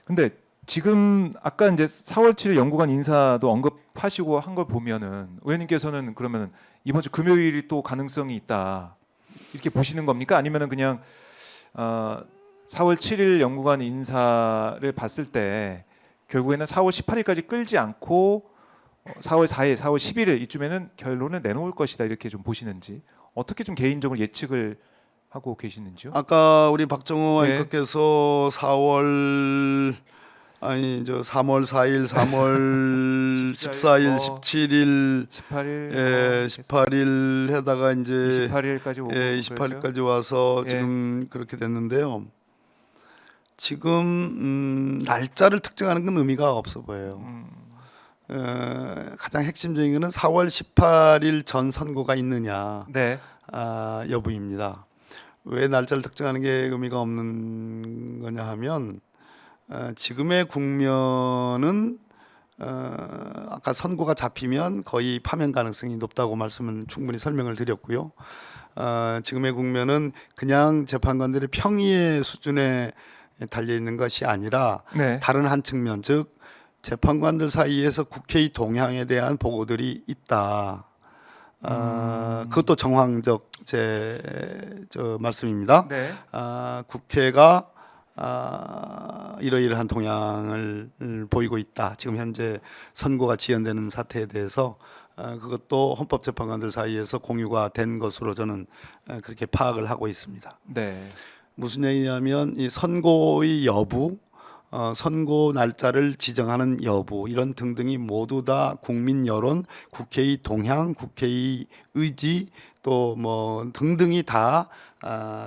근데 지금 아까 이제 4월 7일 연구관 인사도 언급하시고 한 걸 보면은 의원님께서는 그러면 이번 주 금요일이 또 가능성이 있다 이렇게 보시는 겁니까? 아니면은 그냥 4월 7일 연구관 인사를 봤을 때 결국에는 4월 18일까지 끌지 않고 4월 4일, 4월 11일 이쯤에는 결론을 내놓을 것이다 이렇게 좀 보시는지 어떻게 좀 개인적으로 예측을 하고 계시는지요? 아까 우리 박정호 예, 앵커께서 4월 아니 저 3월 4일, 3월 14일, 14일, 17일, 18일, 18일 해다가 이제 28일까지 오고 그러죠. 28일까지 와서 예, 지금 그렇게 됐는데요. 지금 날짜를 특정하는 건 의미가 없어 보여요. 가장 핵심적인 것은 4월 18일 전 선고가 있느냐 네, 여부입니다. 왜 날짜를 특정하는 게 의미가 없는 거냐 하면 지금의 국면은 아까 선고가 잡히면 거의 파면 가능성이 높다고 말씀을 충분히 설명을 드렸고요. 지금의 국면은 그냥 재판관들의 평의의 수준에 달려 있는 것이 아니라 네, 다른 한 측면, 즉 재판관들 사이에서 국회의 동향에 대한 보고들이 있다. 그것도 정황적 저 말씀입니다. 네, 국회가 이러이러한 동향을 보이고 있다. 지금 현재 선고가 지연되는 사태에 대해서 그것도 헌법재판관들 사이에서 공유가 된 것으로 저는 그렇게 파악을 하고 있습니다. 네, 무슨 얘기냐면 이 선고의 여부, 선고 날짜를 지정하는 여부 이런 등등이 모두 다 국민 여론, 국회의 동향, 국회의 의지 또 뭐 등등이 다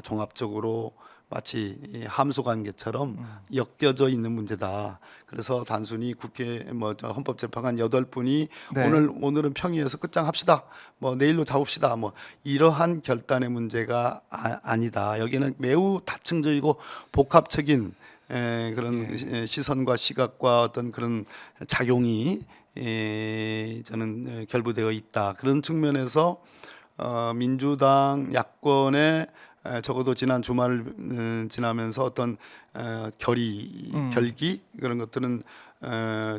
종합적으로 마치 이 함수 관계처럼 엮여져 있는 문제다. 그래서 단순히 국회 저 헌법재판관 8분이 네, 오늘은 평의해서 끝장합시다. 뭐 내일로 잡읍시다. 뭐 이러한 결단의 문제가 아니다. 여기는 매우 다층적이고 복합적인 그런 시선과 시각과 어떤 그런 작용이 저는 결부되어 있다. 그런 측면에서 민주당 야권의 적어도 지난 주말을 지나면서 어떤 결기 그런 것들은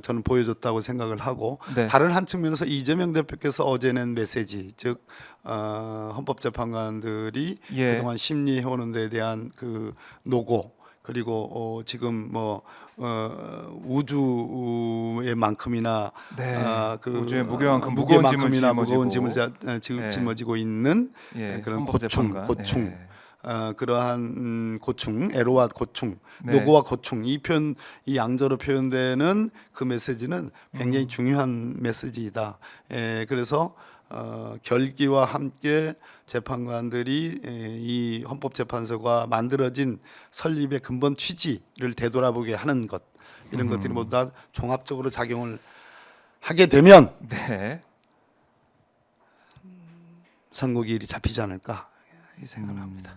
저는 보여줬다고 생각을 하고 네, 다른 한 측면에서 이재명 대표께서 어제 낸 메시지 즉 헌법재판관들이 예, 그동안 심리해오는 데에 대한 그 노고 그리고 지금 우주의 만큼이나 네. 그 우주의 무게만큼 그 무거운 짐을 무게만큼이나 무거운 짐을 짊어지고, 예, 짊어지고 있는 예, 그런 헌법재판관, 고충, 예, 그러한 고충, 애로와 고충, 네, 노고와 고충 이 양자로 표현되는 그 메시지는 굉장히 중요한 메시지이다. 그래서 결기와 함께 재판관들이 이 헌법재판소가 만들어진 설립의 근본 취지를 되돌아보게 하는 것 이런 것들이 모두 다 종합적으로 작용을 하게 되면 네. 선고기일이 잡히지 않을까 이 생각을 합니다.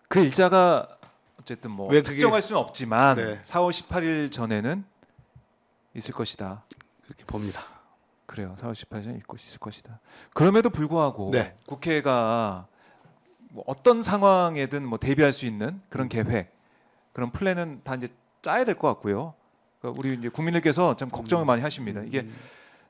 그 일자가 어쨌든 뭐 왜 그게 특정할 수는 없지만 네 4월 18일 전에는 있을 것이다. 그렇게 봅니다. 그래요. 4월 18일 전에 있을 것이다. 그럼에도 불구하고 네. 국회가 뭐 어떤 상황에든 뭐 대비할 수 있는 그런 계획, 그런 플랜은 다 이제 짜야 될 것 같고요. 그러니까 우리 이제 국민들께서 참 걱정을 많이 하십니다. 이게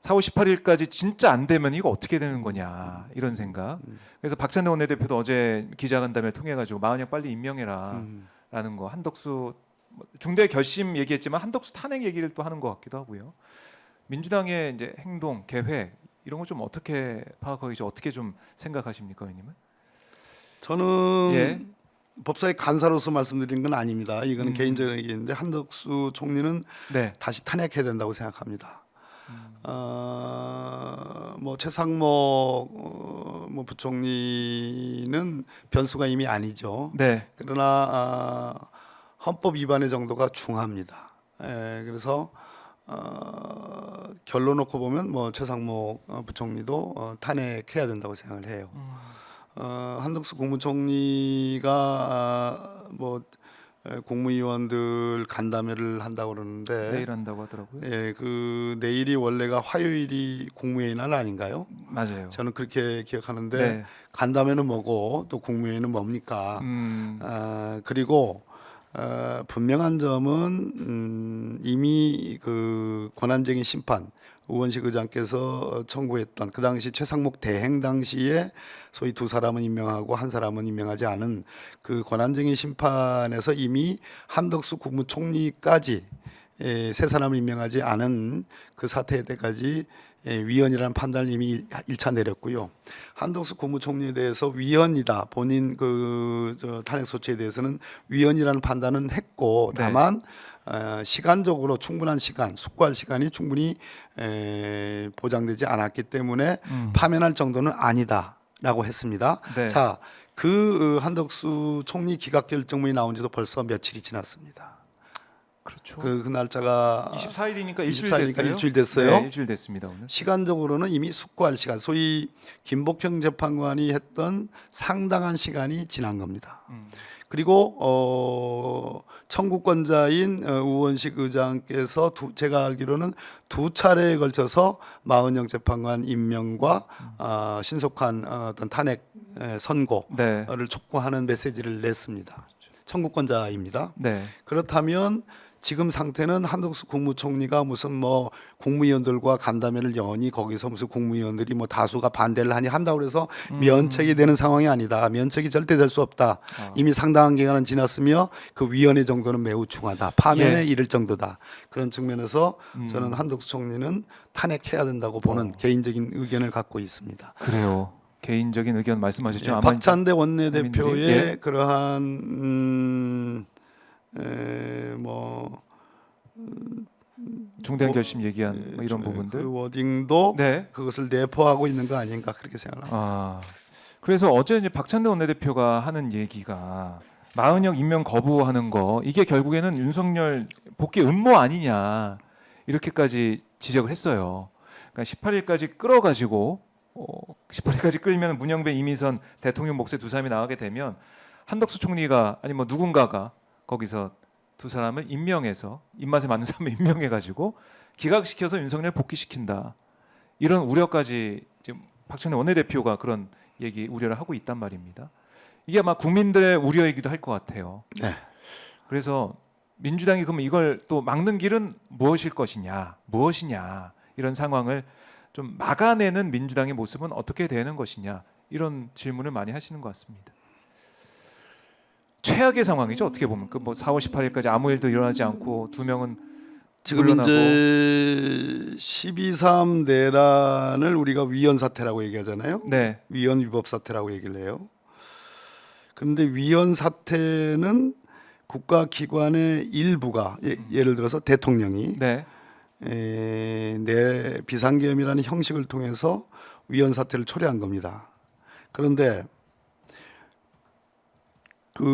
4월 18일까지 진짜 안 되면 이거 어떻게 되는 거냐 이런 생각. 그래서 박찬대 원내대표도 어제 기자간담회 통해 가지고 마흔형 빨리 임명해라라는 거 한덕수 중대 결심 얘기했지만 한덕수 탄핵 얘기를 또 하는 것 같기도 하고요. 민주당의 이제 행동 계획 이런 거 좀 어떻게 파악하기 좀 어떻게 좀 생각하십니까, 의원님은? 저는 예, 법사위 간사로서 말씀드린 건 아닙니다. 이거는 개인적인 얘기인데 한덕수 총리는 네, 다시 탄핵해야 된다고 생각합니다. 뭐 최상목 뭐 부총리는 변수가 이미 아니죠. 네, 그러나 헌법 위반의 정도가 중합니다. 그래서 결론 놓고 보면 뭐 최상목 부총리도 탄핵해야 된다고 생각을 해요. 한덕수 국무총리가 국무위원들 간담회를 한다고 그러는데 내일 한다고 하더라고요. 그 내일이 원래가 화요일이 국무회의 날 아닌가요? 맞아요. 저는 그렇게 기억하는데 네, 간담회는 뭐고 또 국무회의는 뭡니까? 그리고 분명한 점은 이미 그 권한쟁의 심판 우원식 의장께서 청구했던 그 당시 최상목 대행 당시에 소위 두 사람은 임명하고 한 사람은 임명하지 않은 그 권한쟁의 심판에서 이미 한덕수 국무총리까지 세 사람을 임명하지 않은 그 사태에 때까지 위헌이라는 판단을 이미 1차 내렸고요. 한덕수 국무총리에 대해서 위헌이다. 본인 저 탄핵 소추에 대해서는 위헌이라는 판단은 했고 다만 시간적으로 충분한 시간, 숙고할 시간이 충분히 보장되지 않았기 때문에 파면할 정도는 아니다라고 했습니다. 네. 자, 그 한덕수 총리 기각 결정문이 나온 지도 벌써 며칠이 지났습니다. 그렇죠. 그 날짜가 24일이니까 일주일 24일이니까 됐어요. 일주일 됐어요. 네, 일주일 됐습니다 오늘. 시간적으로는 이미 숙고할 시간, 소위 김복형 재판관이 했던 상당한 시간이 지난 겁니다. 그리고 청구권자인 우원식 의장께서 제가 알기로는 두 차례에 걸쳐서 마은영 재판관 임명과 신속한 어떤 탄핵 선고를 네. 촉구하는 메시지를 냈습니다. 청구권자입니다. 네. 그렇다면 지금 상태는 한덕수 국무총리가 무슨 뭐 국무위원들과 간담회를 여니 거기서 무슨 국무위원들이 뭐 다수가 반대를 하니 한다고 해서 면책이 되는 상황이 아니다. 면책이 절대 될 수 없다. 이미 상당한 기간은 지났으며 그 위원회 정도는 매우 중하다. 파면에 이를 정도다. 그런 측면에서 저는 한덕수 총리는 탄핵해야 된다고 보는 개인적인 의견을 갖고 있습니다. 그래요. 개인적인 의견 말씀하셨죠. 아마 박찬대 원내대표의 예. 그러한 중대한 결심 얘기한 뭐 이런 부분들. 그 워딩도 네. 그것을 내포하고 있는 거 아닌가 그렇게 생각합니다. 그래서 어제 이제 박찬대 원내대표가 하는 얘기가 마은영 임명 거부하는 거 이게 결국에는 윤석열 복귀 음모 아니냐 이렇게까지 지적을 했어요. 그러니까 18일까지 끌어가지고 18일까지 끌면 문영배, 이미선 대통령 몫에 두 사람이 나가게 되면 한덕수 총리가 아니 뭐 누군가가 거기서 두 사람을 임명해서 입맛에 맞는 사람을 임명해가지고 기각시켜서 윤석열 복귀시킨다 이런 우려까지 지금 박찬대 원내대표가 그런 얘기 우려를 하고 있단 말입니다. 이게 아마 국민들의 우려이기도 할 것 같아요. 네. 그래서 민주당이 그러면 이걸 또 막는 길은 무엇일 것이냐, 무엇이냐 이런 상황을 좀 막아내는 민주당의 모습은 어떻게 되는 것이냐 이런 질문을 많이 하시는 것 같습니다. 최악의 상황이죠. 어떻게 보면 그 뭐 4월 18일까지 아무 일도 일어나지 않고 두 명은 지금 물러나고. 이제 12.3 내란을 우리가 위헌 사태라고 얘기하잖아요. 네, 위헌 위법 사태라고 얘기를 해요. 그런데 위헌 사태는 국가기관의 일부가 예를 들어서 대통령이 네, 내 비상계엄이라는 형식을 통해서 위헌 사태를 초래한 겁니다. 그런데 그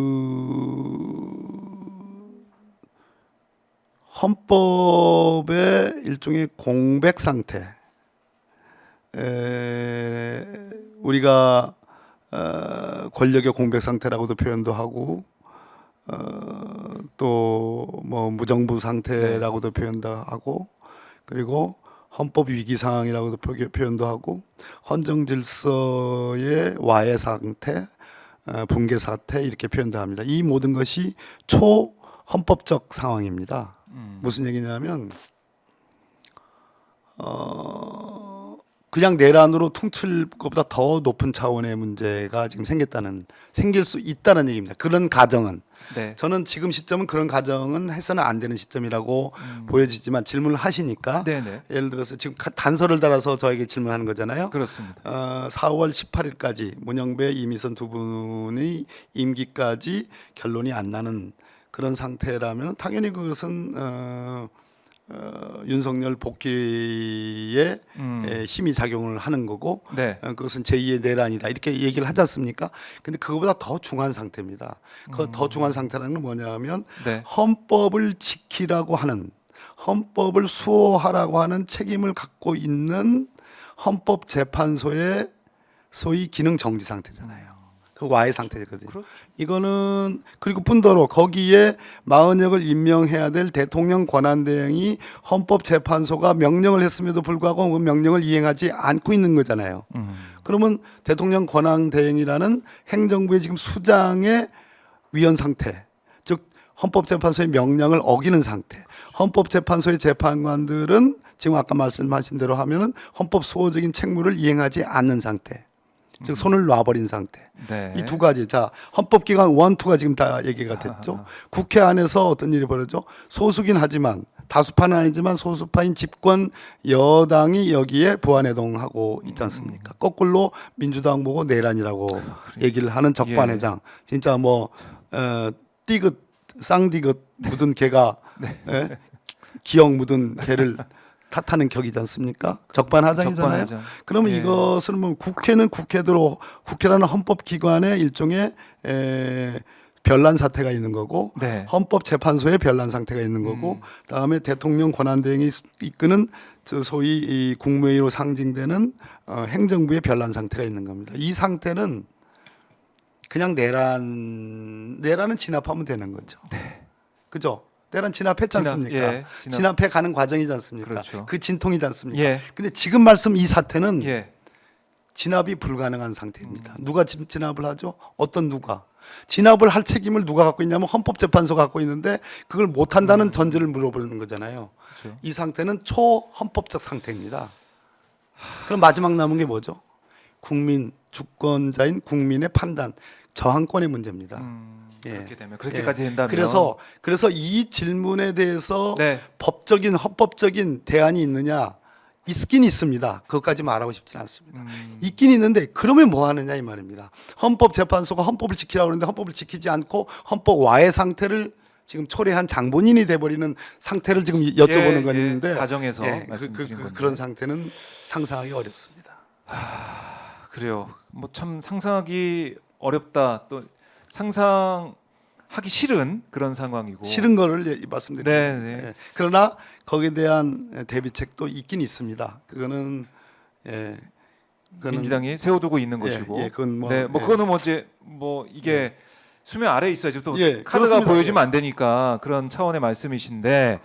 헌법의 일종의 공백 상태, 우리가 권력의 공백 상태라고도 표현도 하고 또 뭐 무정부 상태라고도 표현도 하고 그리고 헌법 위기 상황이라고도 표현도 하고 헌정 질서의 와해 상태, 붕괴 사태 이렇게 표현도 합니다. 이 모든 것이 초헌법적 상황입니다. 무슨 얘기냐면 그냥 내란으로 퉁칠 것보다 더 높은 차원의 문제가 지금 생길 수 있다는 얘기입니다. 그런 가정은 네. 저는 지금 시점은 그런 가정은 해서는 안 되는 시점이라고 보여지지만 질문을 하시니까 네네. 예를 들어서 지금 단서를 달아서 저에게 질문하는 거잖아요. 그렇습니다. 4월 18일까지 문영배, 이미선 두 분의 임기까지 결론이 안 나는 그런 상태라면 당연히 그것은 윤석열 복귀에 힘이 작용을 하는 거고 네. 그것은 제2의 내란이다 이렇게 얘기를 하지 않습니까? 근데 그거보다 더 중요한 상태입니다. 그 더 중요한 상태라는 건 뭐냐면 네. 헌법을 지키라고 하는 헌법을 수호하라고 하는 책임을 갖고 있는 헌법재판소의 소위 기능 정지 상태잖아요. 그 와해 상태거든요. 그렇죠. 이거는 그리고 뿐더러 거기에 마은혁을 임명해야 될 대통령 권한대행이 헌법재판소가 명령을 했음에도 불구하고 그 명령을 이행하지 않고 있는 거잖아요. 그러면 대통령 권한대행이라는 행정부의 지금 수장의 위헌 상태, 즉 헌법재판소의 명령을 어기는 상태. 헌법재판소의 재판관들은 지금 아까 말씀하신 대로 하면은 헌법 수호적인 책무를 이행하지 않는 상태. 즉 손을 놔버린 상태. 네. 이 두 가지. 자, 헌법기관 1, 2가 지금 다 얘기가 됐죠. 국회 안에서 어떤 일이 벌어져? 소수긴 하지만 다수파는 아니지만 소수파인 집권 여당이 여기에 부안해동하고 있지 않습니까? 거꾸로 민주당 보고 내란이라고 얘기를 하는 적반회장. 진짜 뭐 띠긋 쌍디긋 묻은 개가 예? 기억 묻은 개를 탓하는 격이지 않습니까? 적반하장이잖아요. 적반하장. 그러면 예. 이것을 뭐 국회는 국회대로 국회라는 헌법기관의 일종의 변란 사태가 있는 거고 네. 헌법재판소에 변란 상태가 있는 거고 다음에 대통령 권한대행이 이끄는 저 소위 이 국무회의로 상징되는 행정부의 변란 상태가 있는 겁니다. 이 상태는 그냥 내란은 진압하면 되는 거죠. 그죠? 내란 진압했지 않습니까? 예, 진압해 가는 과정이지 않습니까? 그렇죠. 그 진통이지 않습니까? 예. 근데 지금 말씀 이 사태는 예. 진압이 불가능한 상태입니다. 누가 진압을 하죠? 어떤 누가? 진압을 할 책임을 누가 갖고 있냐면 헌법재판소가 갖고 있는데 그걸 못한다는 전제를 물어보는 거잖아요. 그렇죠. 이 상태는 초헌법적 상태입니다. 그럼 마지막 남은 게 뭐죠? 국민, 주권자인 국민의 판단, 저항권의 문제입니다. 예. 그렇게 되면 그렇게까지 된다면 그래서 이 질문에 대해서 네. 법적인 헌법적인 대안이 있느냐? 있긴 있습니다. 그것까지 말하고 싶지는 않습니다. 있긴 있는데 그러면 뭐 하느냐 이 말입니다. 헌법재판소가 헌법을 지키라고 그러는데 헌법을 지키지 않고 헌법 와해 상태를 지금 초래한 장본인이 돼버리는 상태를 지금 여쭤보는 건 있는데 가정에서 말씀드린 건데. 그런 상태는 상상하기 어렵습니다. 그래요. 뭐 참 상상하기 어렵다. 또 상상하기 싫은 그런 상황이고. 싫은 거를 말씀드립니다. 네, 네. 예. 그러나 거기에 대한 대비책도 있긴 있습니다. 그거는 민주당이 세워두고 있는 예, 것이고. 예, 그건 뭐, 네, 뭐 예. 그거는 뭐 이제 뭐 이게 수면 아래에 있어야지 또 예, 카드가 그렇습니다. 보여지면 안 되니까 그런 차원의 말씀이신데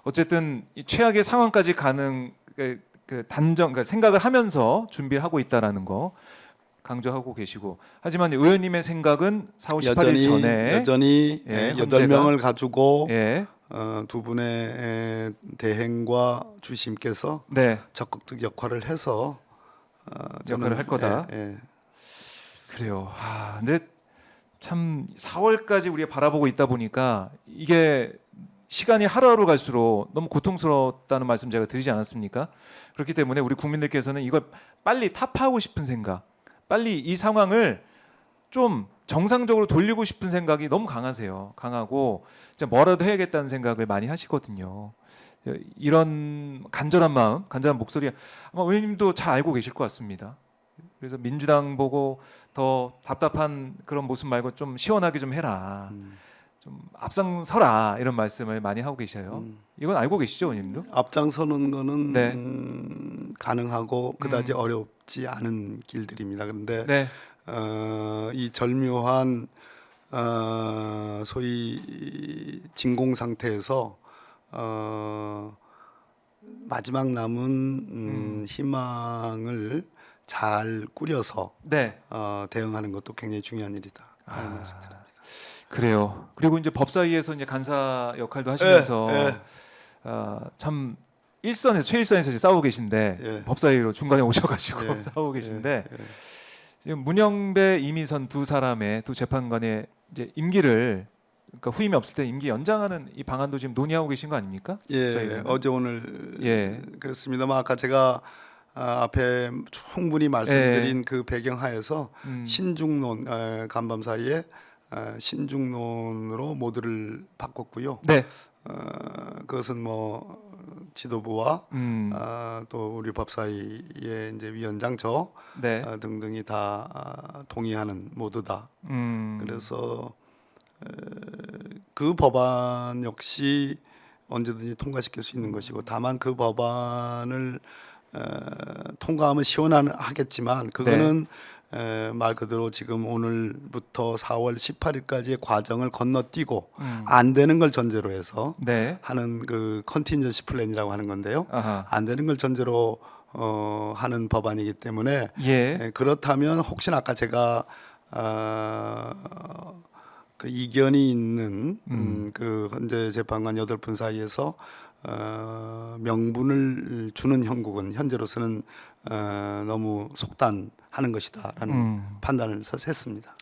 어쨌든 이 최악의 상황까지 가는 그 단정, 그러니까 생각을 하면서 준비를 하고 있다라는 거 강조하고 계시고 하지만 의원님의 생각은 4월 18일 전에 여전히 예, 8명을 가지고 예, 두 분의 대행과 주심께서 네, 적극적 역할을 해서 역할을 할 거다. 예. 그래요. 근데 참 4월까지 우리가 바라보고 있다 보니까 이게 시간이 하루하루 갈수록 너무 고통스럽다는 말씀 제가 드리지 않았습니까? 그렇기 때문에 우리 국민들께서는 이걸 빨리 타파하고 싶은 생각, 빨리 이 상황을 좀 정상적으로 돌리고 싶은 생각이 너무 강하세요. 강하고 진짜 뭐라도 해야겠다는 생각을 많이 하시거든요. 이런 간절한 마음, 간절한 목소리 아마 의원님도 잘 알고 계실 것 같습니다. 그래서 민주당 보고 더 답답한 그런 모습 말고 좀 시원하게 좀 해라. 좀 앞장서라 이런 말씀을 많이 하고 계셔요. 이건 알고 계시죠, 의원님도? 앞장서는 거는 네. 가능하고 그다지 어렵지 않은 길들입니다. 그런데 네. 이 절묘한 소위 진공 상태에서 마지막 남은 희망을 잘 꾸려서 네. 대응하는 것도 굉장히 중요한 일이다. 하는 말씀드립니다. 그래요. 그리고 이제 법사위에서 이제 간사 역할도 하시면서 참 일선에서 최일선에서 이제 싸우고 계신데 예. 법사위로 중간에 오셔가지고 예. 싸우고 계신데 예. 지금 문영배, 이미선 두 사람의 두 재판관의 이제 임기를 그러니까 후임이 없을 때 임기 연장하는 이 방안도 지금 논의하고 계신 거 아닙니까? 예, 법사위는? 어제 오늘 예. 그렇습니다만 아까 제가 앞에 충분히 말씀드린 그 배경하에서 신중론 간밤 사이에 신중론으로 모두를 바꿨고요. 네. 그것은 뭐 지도부와 또 우리 법사위의 이제 위원장 저 네. 등등이 다 동의하는 모두다. 그래서 그 법안 역시 언제든지 통과시킬 수 있는 것이고 다만 그 법안을 통과하면 시원하겠지만 그거는 말 그대로 지금 오늘부터 4월 18일까지의 과정을 건너뛰고 안 되는 걸 전제로 해서 네. 하는 그 컨틴전시 플랜이라고 하는 건데요. 아하. 안 되는 걸 전제로 하는 법안이기 때문에 예. 그렇다면 혹시나 아까 제가 그 이견이 있는 그 헌재 재판관 8분 사이에서 명분을 주는 형국은 현재로서는 너무 속단하는 것이다라는 판단을 했습니다.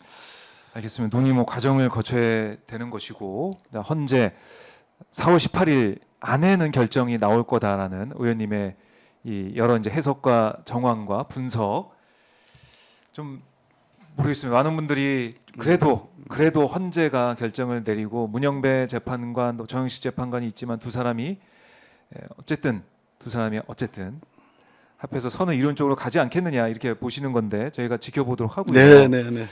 알겠습니다. 논의 뭐 과정을 거쳐야 되는 것이고 헌재 4월 18일 안에는 결정이 나올 거다라는 의원님의 이 여러 이제 해석과 정황과 분석 좀 모르겠습니다. 많은 분들이 그래도 헌재가 결정을 내리고 문영배 재판관 또 정영식 재판관이 있지만 두 사람이 어쨌든 합해서 선을 이룬 쪽으로 가지 않겠느냐 이렇게 보시는 건데 저희가 지켜보도록 하고요. 네.